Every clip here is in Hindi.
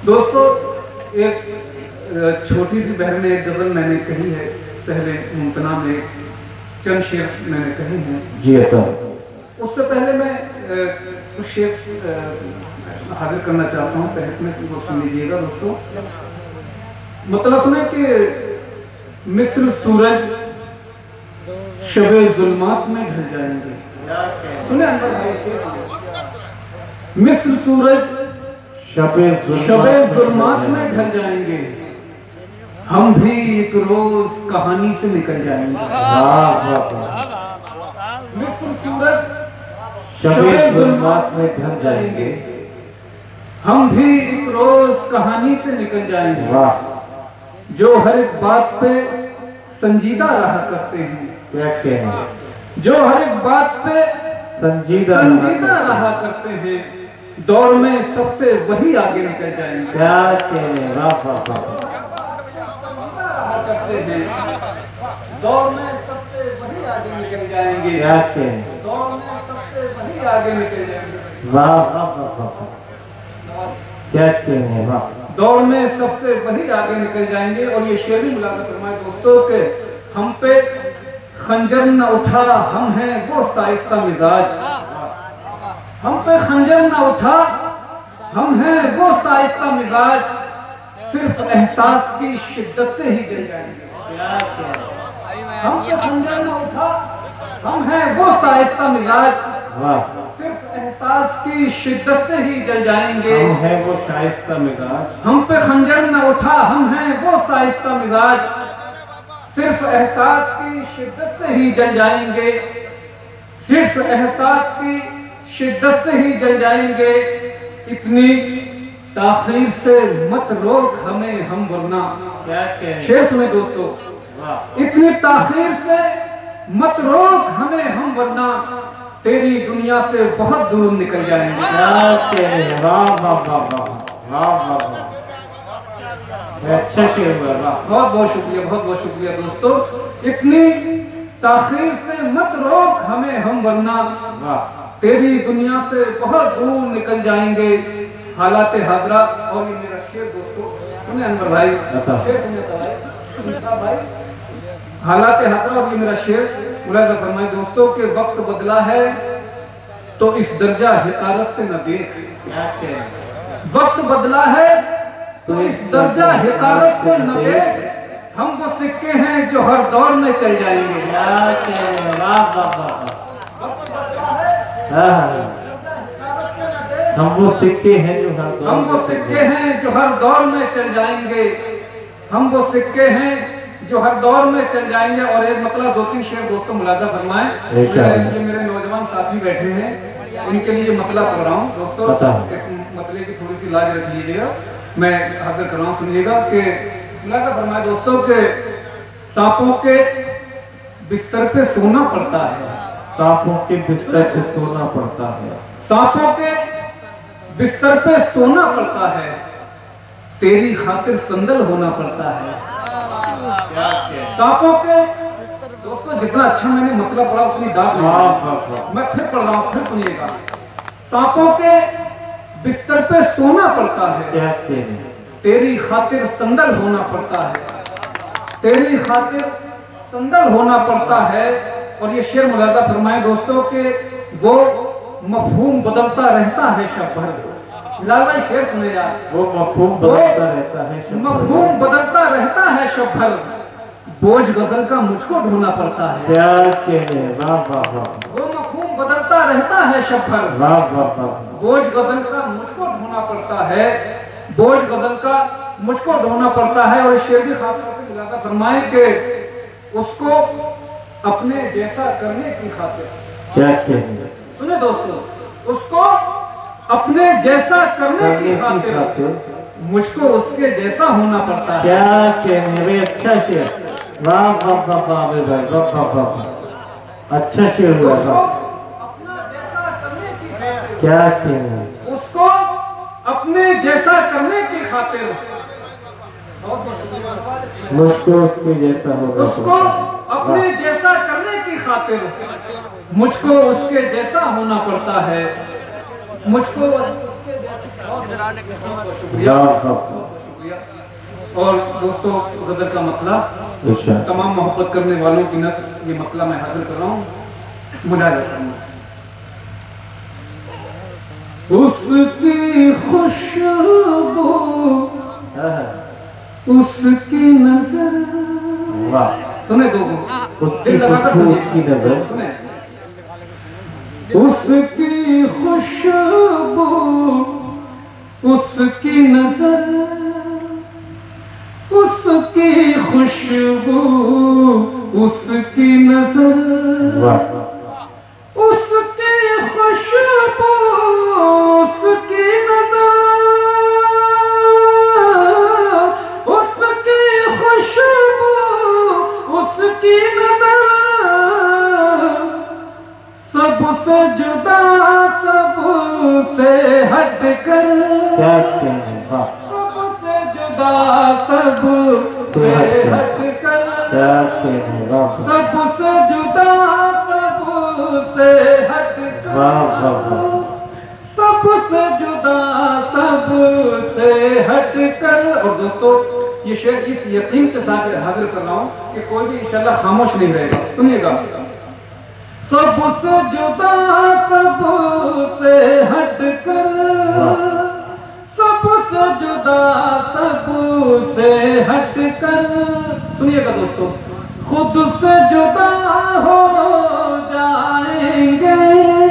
दोस्तों, एक छोटी सी बहन ने एक गज़ल मैंने कही है, सहले मुमतना में चंद शेर मैंने कहे हैं जी। तो उससे पहले मैं कुछ शेर हाजिर करना चाहता हूँ तहत में, वो सुन लीजिएगा दोस्तों। मतलब सुने कि मिस्र सूरज शबे जुल्मात में ढल जाएंगे। सुने अंदर मिस्र सूरज शबे जुल्मात में ढल जाएंगे, हम भी एक रोज कहानी से निकल जाएंगे। मिस्र सूरज शबे जुल्मात में ढल जाएंगे, हम भी एक रोज कहानी से निकल जाएंगे। जो हर एक बात पे संजीदा रहा करते हैं, क्या कहने, जो हर एक बात पे संजीदा रहा करते हैं, दौर में सबसे वही आगे निकल जाएंगे। क्या कहने, करते हैं, दौर में सबसे वही आगे निकल जाएंगे। क्या कहने, दौर में सबसे वही आगे निकल जाएंगे। वाह वाह वाह, क्या कहने, वाह। दौर में सबसे वही आगे निकल जाएंगे। और ये शेर भी मुलाकात फरमाए दोस्तों के हम पे खंजर न उठा, हम हैं वो साइस्ता मिजाज। हम पे खंजर न उठा, हम हैं वो साइस्ता मिजाज, सिर्फ एहसास की शिद्दत से ही जल जाएंगे। हम पे खंजर न उठा, हम हैं वो साइस्ता मिजाज, सिर्फ एहसास की शिद्दत से ही जल जाएंगे। हम हैं वो शाइस्ता मिजाज। हम पे खंजर न उठा, हम हैं वो साइस्ता मिजाज, सिर्फ एहसास की शिद्दत से ही जल जाएंगे। सिर्फ एहसास की शिद्दत से ही जल जाएंगे। इतनी ताखीर से मत रोक हमें हम वरना, क्या कहने, शेर सुने दोस्तों। इतनी ताखीर से मत रोक हमें हम वरना, तेरी दुनिया से बहुत दूर निकल जाएंगे। क्या कहने, वाह वाह वाह वाह वाह वाह, अच्छा शेर हुआ, वाह। बहुत बहुत शुक्रिया, बहुत बहुत शुक्रिया दोस्तों। इतनी ताखीर से मत रोक हमें हम वरना, तेरी दुनिया से बहुत दूर निकल जाएंगे। हालात हाजरा। और ये मेरा शेर दोस्तों सुने अनवर भाई, शेर सुने भाई, हालात हाजरा। और ये मेरा शेर मुलाज़ा फरमाए दोस्तों के वक्त बदला है तो इस दर्जा हिकारत से न देख। वक्त बदला है तो इस दर्जा हिकारत से न देख, हम वो सिक्के हैं जो हर दौर में चल जाएंगे। हम वो सिक्के हैं जो हर दौर, हम वो सिक्के हैं जो हर दौर में चल जाएंगे। हम वो सिक्के हैं जो हर दौर में चल जाएंगे। और एक मतलब दो तीन शेर दोस्तों मुलाज़ा फरमाएं। ये मेरे नौजवान साथी बैठे हैं, इनके लिए मतलब पढ़ रहा हूँ दोस्तों। इस मतले की थोड़ी सी लाज रख लीजिएगा, मैं हाजिर कर रहा हूँ, सुनिएगा। कि मुलाज़ा फरमाए दोस्तों के सांपों के बिस्तर पे सोना पड़ता है। सांपों के बिस्तर पे सोना पड़ता है। सांपों के बिस्तर पे सोना पड़ता है, तेरी खातिर संदल होना पड़ता है। सांपों के दोस्तों जितना अच्छा मैंने मतलब पढ़ा उतनी दाद नहीं। मैं फिर पढ़ रहा हूँ, फिर सुनिएगा। सांपों के बिस्तर पे सोना पड़ता है, तेरी खातिर संदल होना पड़ता है। तेरी खातिर संदल होना पड़ता है। और ये शेर मुलाज़ा फरमाए दोस्तों के वो मफहूम बदलता रहता है शब भर। लाल भाई शेर सुने यार। वो मफहूम बदलता रहता है, मफहूम बदलता रहता है शब भर, बोझ गजल का मुझको ढूंढना पड़ता है। क्या कहने, वाह वाह वाह। वो मफहूम बदलता रहता है शब भर, वाह वाह वाह। बोझ गजल का मुझको ढूंढना पड़ता है। बोझ गजल का मुझको ढूंढना पड़ता है। और शेर भी खास तौर पे मुलाज़ा फरमाए कि उसको अपने जैसा करने की खातिर। क्या कहने, सुने दोस्तों, उसको अपने जैसा करने की खातिर मुझको उसके जैसा होना पड़ता है। क्या कहने भाई, अच्छा शेर, वाह वाह वाह वाह भाई, वाह वाह वाह, अच्छा शेर हुआ। अपना जैसा करने की खातिर, क्या कहने, उसको अपने जैसा करने की खातिर मुझको उसके जैसा होगा। उसको अपने जैसा करने की खातिर मुझको उसके जैसा होना पड़ता है। मुझको उसके जैसा शुक्रिया। और दोस्तों गजल का मतला तमाम मोहब्बत करने वालों की नज़र ये मतला मैं हाजिर कर रहा हूँ। मुनाजा करना उसकी खुशबू उसकी नजर। सुने दो उसकी खुशबू उसकी नजर। सुने उसकी खुशबू उसकी नजर उसकी खुशबू उसकी नजर उसकी खुशबू उसकी नजर उसकी खुशबू उसकी नजर सबसे जुदा सबसे हटकर सबसे जुदा सबसे हटकर सबसे जुदा सबसे हटकर सबसे जुदा सबसे हटकर। और दोस्तों ये शेर इस यकीन के साथ हाजिर कर रहा हूँ कि कोई भी इंशाल्लाह खामोश नहीं रहेगा। सुनिएगा सबसे जुदा सबसे हटकर सबसे जुदा सबसे हटकर। सुनिएगा दोस्तों खुद से जुदा हो जाएंगे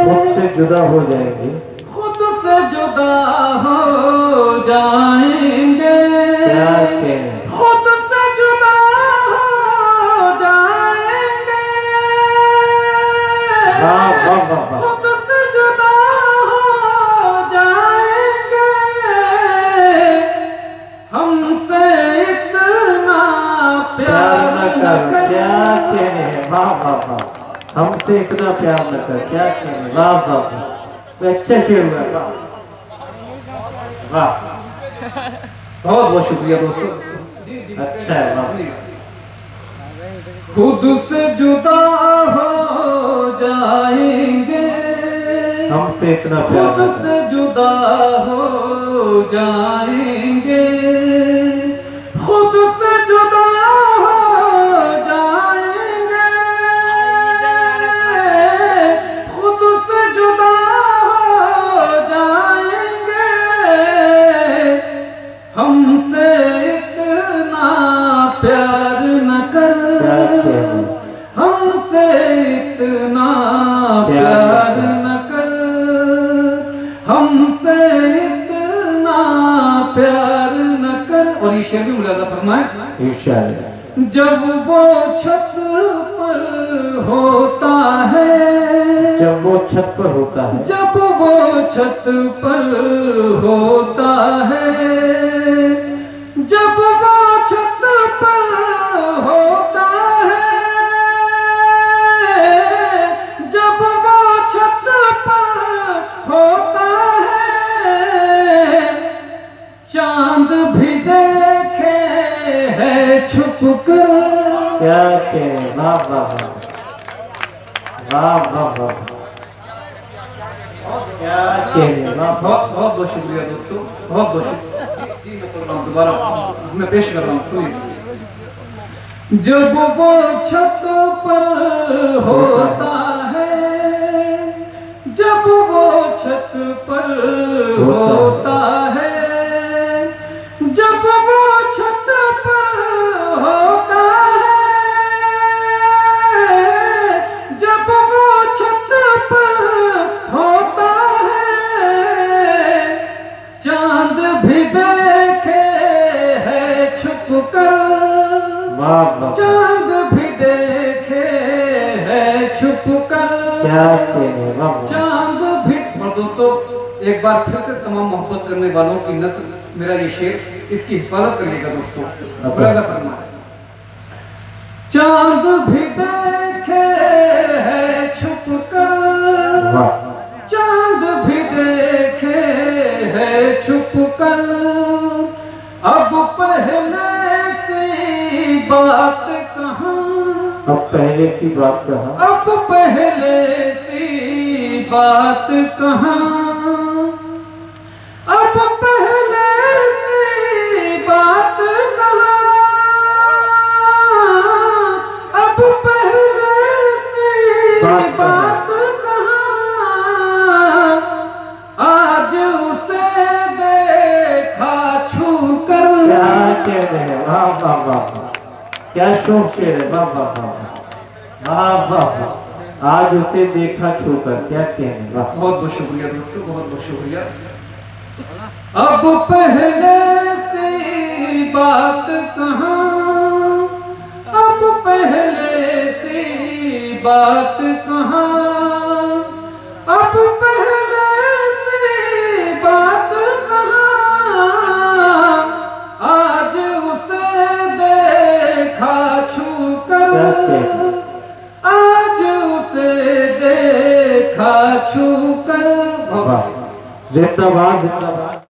खुद से जुदा हो जाएंगे खुद से जुदा हो जाएंगे खुद से जुदा हो जाएंगे खुद से जुदा हो जाएंगे हमसे इतना प्यार न कर। क्या कहने हैं हमसे इतना प्यार न कर। क्या कहने वाह तो अच्छा शेर हुआ। वाह बहुत बहुत शुक्रिया दोस्तों। अच्छा है वाह। खुद से जुदा हो जाएंगे हमसे इतना प्यार खुद से जुदा हो जाएंगे खुद से जुदा हो जाएंगे खुद से जुदा हो जाएंगे हमसे इतना प्यार न कर हमसे इतना प्यार न कर हमसे इतना प्यार न कर। और ये शेर भी मुलाजा फरमाए इंशाअल्लाह। जब वो छत पर होता है जब वो छत पर होता है जब वो छत पर होता है जब वो छत पर होता है जब वो छत पर होता है चांद भी देखे है छुप कर। क्या कहने वाह वाह वाह वाह वाह क्या कहने वाह। बहुत बहुत बहुत शुक्रिया दोस्तों। बहुत बहुत शुक्रिया। दोबारा मैं पेश कर रहा हूँ। सुनिए जब वो छत पर होता है जब वो छत पर होता है जब वो छत पर होता है जब वो छत पर होता है चांद भी देखे है छुप कर चांद भी देखे है छुप कर। क्या कहने वाह। चांद भी। और दोस्तों एक बार फिर से तमाम मोहब्बत करने वालों की नस्ल मेरा ये शेर इसकी हिफाजत करिएगा दोस्तों। फरमाए चांद भी देखे है छुप कर चांद भी देखे है छुप कर। अब पहले सी बात कहाँ अब पहले सी बात कहाँ अब पहले सी बात कहाँ अब कहने हैं, वाह वाह वाह वाह, क्या शौक शेर है, वाह वाह वाह वाह वाह वाह। आज उसे देखा छूकर, क्या कहने, वाह। बहुत बहुत शुक्रिया दोस्तों, बहुत बहुत शुक्रिया। अब पहले से बात कहाँ, अब पहले से बात कहाँ, अब पहले से बात कहाँ, आज उसे देखा छूकर, क्या कहने, आज उसे देखा छूकर। वाह, जिंदाबाद जिंदाबाद।